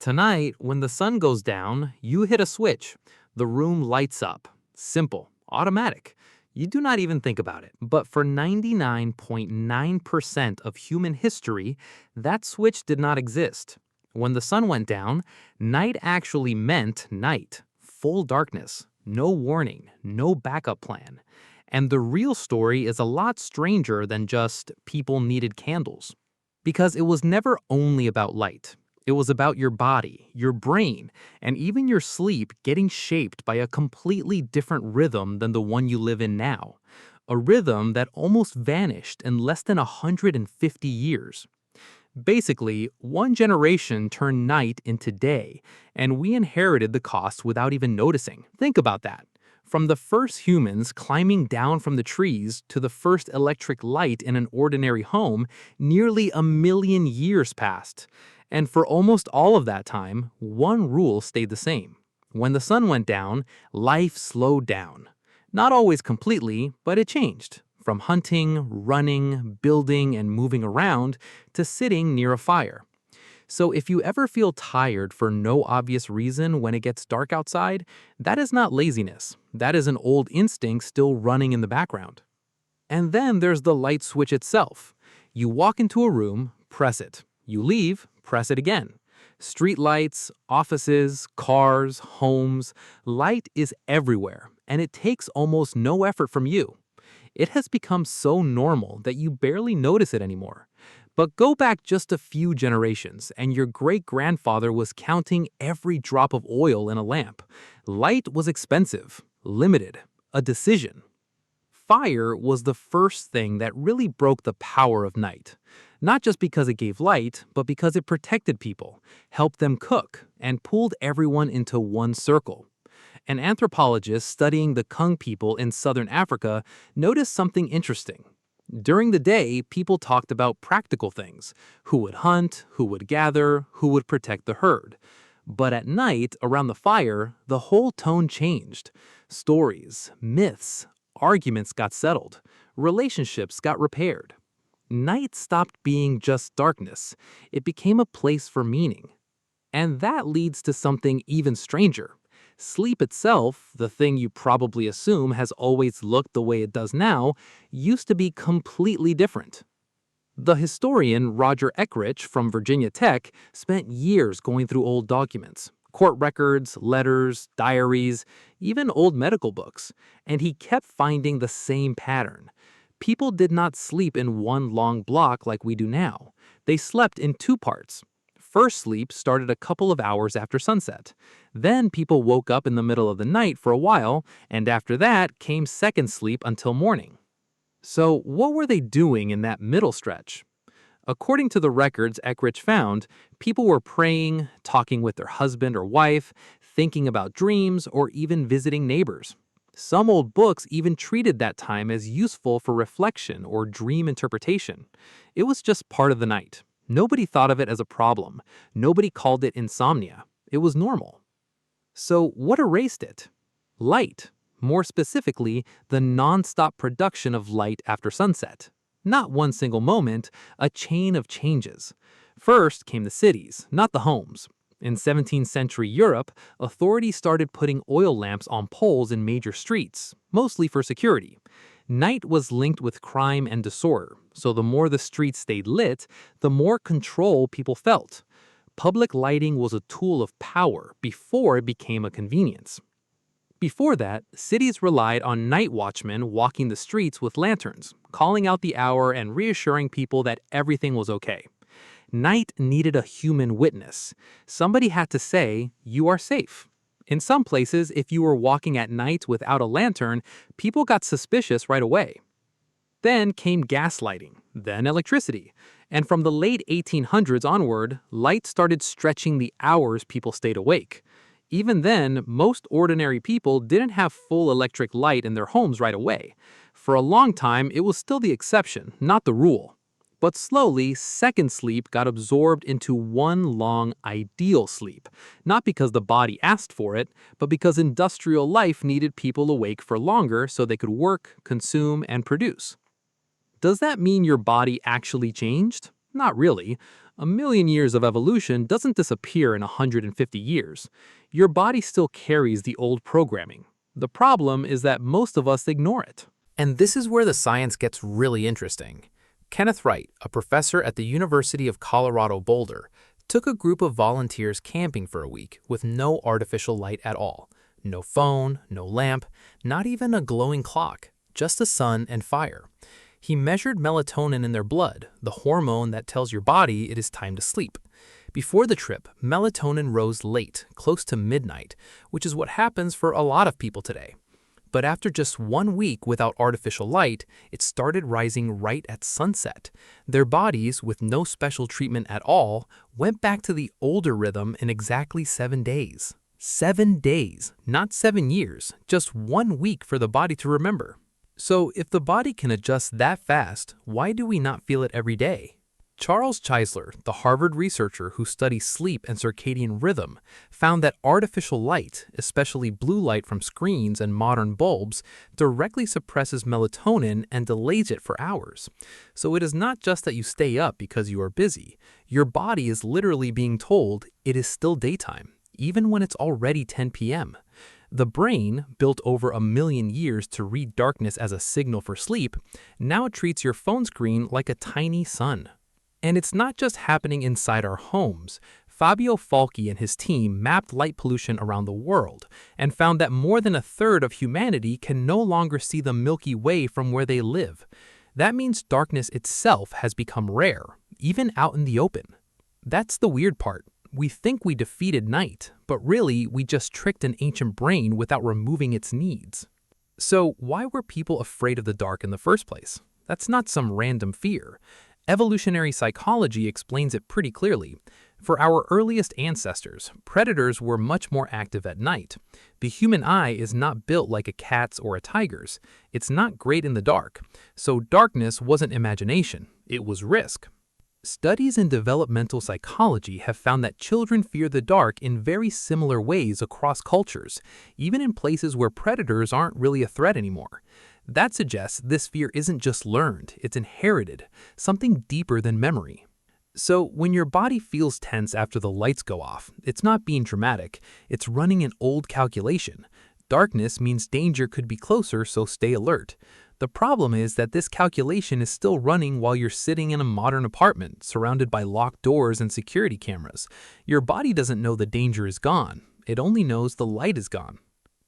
Tonight, when the sun goes down, you hit a switch. The room lights up. Simple, automatic. You do not even think about it. But for 99.9% of human history, that switch did not exist. When the sun went down, night actually meant night, full darkness, no warning, no backup plan. And the real story is a lot stranger than just people needed candles. Because it was never only about light. It was about your body, your brain, and even your sleep getting shaped by a completely different rhythm than the one you live in now. A rhythm that almost vanished in less than 150 years. Basically, one generation turned night into day, and we inherited the cost without even noticing. Think about that. From the first humans climbing down from the trees to the first electric light in an ordinary home, nearly a million years passed. And for almost all of that time, one rule stayed the same. When the sun went down, life slowed down. Not always completely, but it changed. From hunting, running, building, and moving around to sitting near a fire. So if you ever feel tired for no obvious reason when it gets dark outside, that is not laziness. That is an old instinct still running in the background. And then there's the light switch itself. You walk into a room, press it. You leave, press it again. Street lights, offices, cars, homes, light is everywhere, and it takes almost no effort from you. It has become so normal that you barely notice it anymore. But go back just a few generations, and your great-grandfather was counting every drop of oil in a lamp. Light was expensive, limited, a decision. Fire was the first thing that really broke the power of night. Not just because it gave light, but because it protected people, helped them cook, and pulled everyone into one circle. An anthropologist studying the Kung people in southern Africa noticed something interesting. During the day, people talked about practical things: who would hunt, who would gather, who would protect the herd. But at night, around the fire, the whole tone changed. Stories, myths, arguments got settled. Relationships got repaired. Night stopped being just darkness. It became a place for meaning. And that leads to something even stranger. Sleep itself, the thing you probably assume has always looked the way it does now, used to be completely different. The historian Roger Eckrich from Virginia Tech spent years going through old documents, court records, letters, diaries, even old medical books, and he kept finding the same pattern. People did not sleep in one long block like we do now. They slept in two parts. First sleep started a couple of hours after sunset. Then people woke up in the middle of the night for a while, and after that came second sleep until morning. So what were they doing in that middle stretch? According to the records Eckrich found, people were praying, talking with their husband or wife, thinking about dreams, or even visiting neighbors. Some old books even treated that time as useful for reflection or dream interpretation. It was just part of the night. Nobody thought of it as a problem. Nobody called it insomnia. It was normal. So what erased it? Light. More specifically, the non-stop production of light after sunset. Not one single moment, a chain of changes. First came the cities, not the homes. In 17th century Europe, authorities started putting oil lamps on poles in major streets, mostly for security. Night was linked with crime and disorder, so the more the streets stayed lit, the more control people felt. Public lighting was a tool of power before it became a convenience. Before that, cities relied on night watchmen walking the streets with lanterns, calling out the hour and reassuring people that everything was okay. Night needed a human witness. Somebody had to say, "You are safe." In some places, if you were walking at night without a lantern, people got suspicious right away. Then came gaslighting, then electricity. And from the late 1800s onward, light started stretching the hours people stayed awake. Even then, most ordinary people didn't have full electric light in their homes right away. For a long time, it was still the exception, not the rule. But slowly, second sleep got absorbed into one long ideal sleep, not because the body asked for it, but because industrial life needed people awake for longer so they could work, consume, and produce. Does that mean your body actually changed? Not really. A million years of evolution doesn't disappear in 150 years. Your body still carries the old programming. The problem is that most of us ignore it. And this is where the science gets really interesting. Kenneth Wright, a professor at the University of Colorado Boulder, took a group of volunteers camping for a week with no artificial light at all. No phone, no lamp, not even a glowing clock, just the sun and fire. He measured melatonin in their blood, the hormone that tells your body it is time to sleep. Before the trip, melatonin rose late, close to midnight, which is what happens for a lot of people today. But after just 1 week without artificial light, it started rising right at sunset. Their bodies, with no special treatment at all, went back to the older rhythm in exactly 7 days. 7 days, not 7 years, just 1 week for the body to remember. So if the body can adjust that fast, why do we not feel it every day? Charles Czeisler, the Harvard researcher who studies sleep and circadian rhythm, found that artificial light, especially blue light from screens and modern bulbs, directly suppresses melatonin and delays it for hours. So it is not just that you stay up because you are busy. Your body is literally being told it is still daytime, even when it's already 10 p.m. The brain, built over 1 million years to read darkness as a signal for sleep, now treats your phone screen like a tiny sun. And it's not just happening inside our homes. Fabio Falchi and his team mapped light pollution around the world and found that more than 1/3 of humanity can no longer see the Milky Way from where they live. That means darkness itself has become rare, even out in the open. That's the weird part. We think we defeated night, but really we just tricked an ancient brain without removing its needs. So why were people afraid of the dark in the first place? That's not some random fear. Evolutionary psychology explains it pretty clearly. For our earliest ancestors, predators were much more active at night. The human eye is not built like a cat's or a tiger's. It's not great in the dark. So darkness wasn't imagination, it was risk. Studies in developmental psychology have found that children fear the dark in very similar ways across cultures, even in places where predators aren't really a threat anymore. That suggests this fear isn't just learned, it's inherited, something deeper than memory. So when your body feels tense after the lights go off, it's not being dramatic, it's running an old calculation. Darkness means danger could be closer, so stay alert. The problem is that this calculation is still running while you're sitting in a modern apartment, surrounded by locked doors and security cameras. Your body doesn't know the danger is gone, it only knows the light is gone.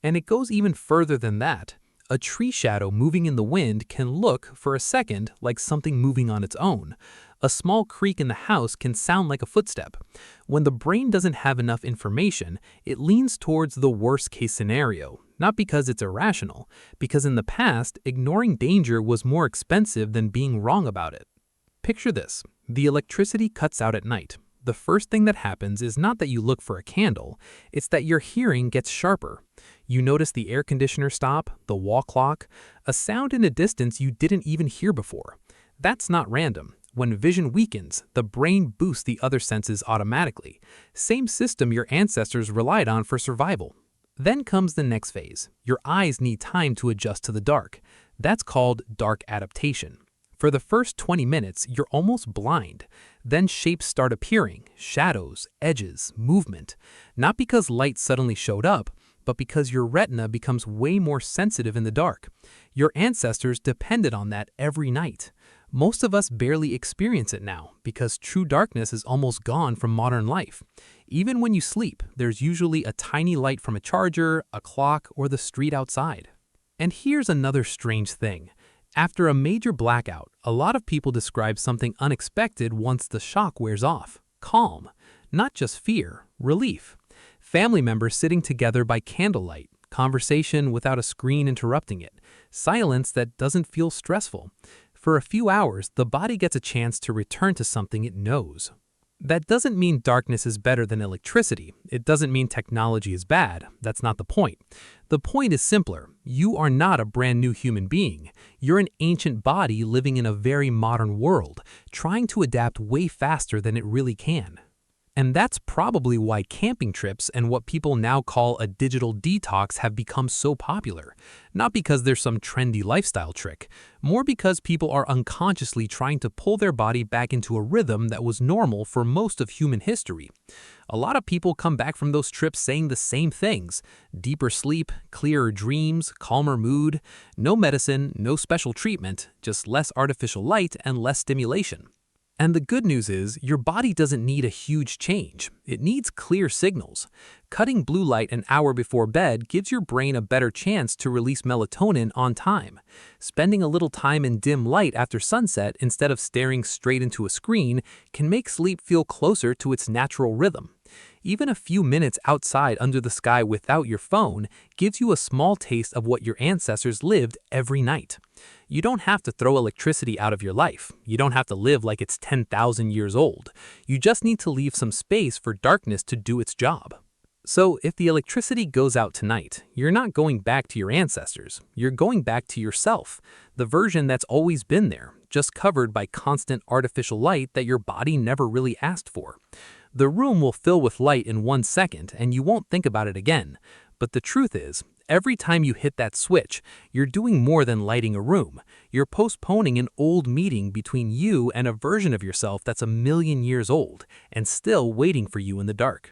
And it goes even further than that. A tree shadow moving in the wind can look, for a second, like something moving on its own. A small creak in the house can sound like a footstep. When the brain doesn't have enough information, it leans towards the worst-case scenario, not because it's irrational, because in the past, ignoring danger was more expensive than being wrong about it. Picture this. The electricity cuts out at night. The first thing that happens is not that you look for a candle, it's that your hearing gets sharper. You notice the air conditioner stop, the wall clock, a sound in a distance you didn't even hear before. That's not random. When vision weakens, the brain boosts the other senses automatically. Same system your ancestors relied on for survival. Then comes the next phase. Your eyes need time to adjust to the dark. That's called dark adaptation. For the first 20 minutes, you're almost blind. Then shapes start appearing, shadows, edges, movement. Not because light suddenly showed up, but because your retina becomes way more sensitive in the dark. Your ancestors depended on that every night. Most of us barely experience it now because true darkness is almost gone from modern life. Even when you sleep, there's usually a tiny light from a charger, a clock, or the street outside. And here's another strange thing. After a major blackout, a lot of people describe something unexpected once the shock wears off. Calm. Not just fear, relief. Family members sitting together by candlelight, conversation without a screen interrupting it, silence that doesn't feel stressful. For a few hours, the body gets a chance to return to something it knows. That doesn't mean darkness is better than electricity. It doesn't mean technology is bad. That's not the point. The point is simpler. You are not a brand new human being. You're an ancient body living in a very modern world, trying to adapt way faster than it really can. And that's probably why camping trips and what people now call a digital detox have become so popular. Not because there's some trendy lifestyle trick, more because people are unconsciously trying to pull their body back into a rhythm that was normal for most of human history. A lot of people come back from those trips saying the same things: deeper sleep, clearer dreams, calmer mood, no medicine, no special treatment, just less artificial light and less stimulation. And the good news is, your body doesn't need a huge change. It needs clear signals. Cutting blue light an hour before bed gives your brain a better chance to release melatonin on time. Spending a little time in dim light after sunset instead of staring straight into a screen can make sleep feel closer to its natural rhythm. Even a few minutes outside under the sky without your phone gives you a small taste of what your ancestors lived every night. You don't have to throw electricity out of your life. You don't have to live like it's 10,000 years old. You just need to leave some space for darkness to do its job. So if the electricity goes out tonight, you're not going back to your ancestors. You're going back to yourself, the version that's always been there, just covered by constant artificial light that your body never really asked for. The room will fill with light in 1 second and you won't think about it again. But the truth is, every time you hit that switch, you're doing more than lighting a room. You're postponing an old meeting between you and a version of yourself that's a million years old and still waiting for you in the dark.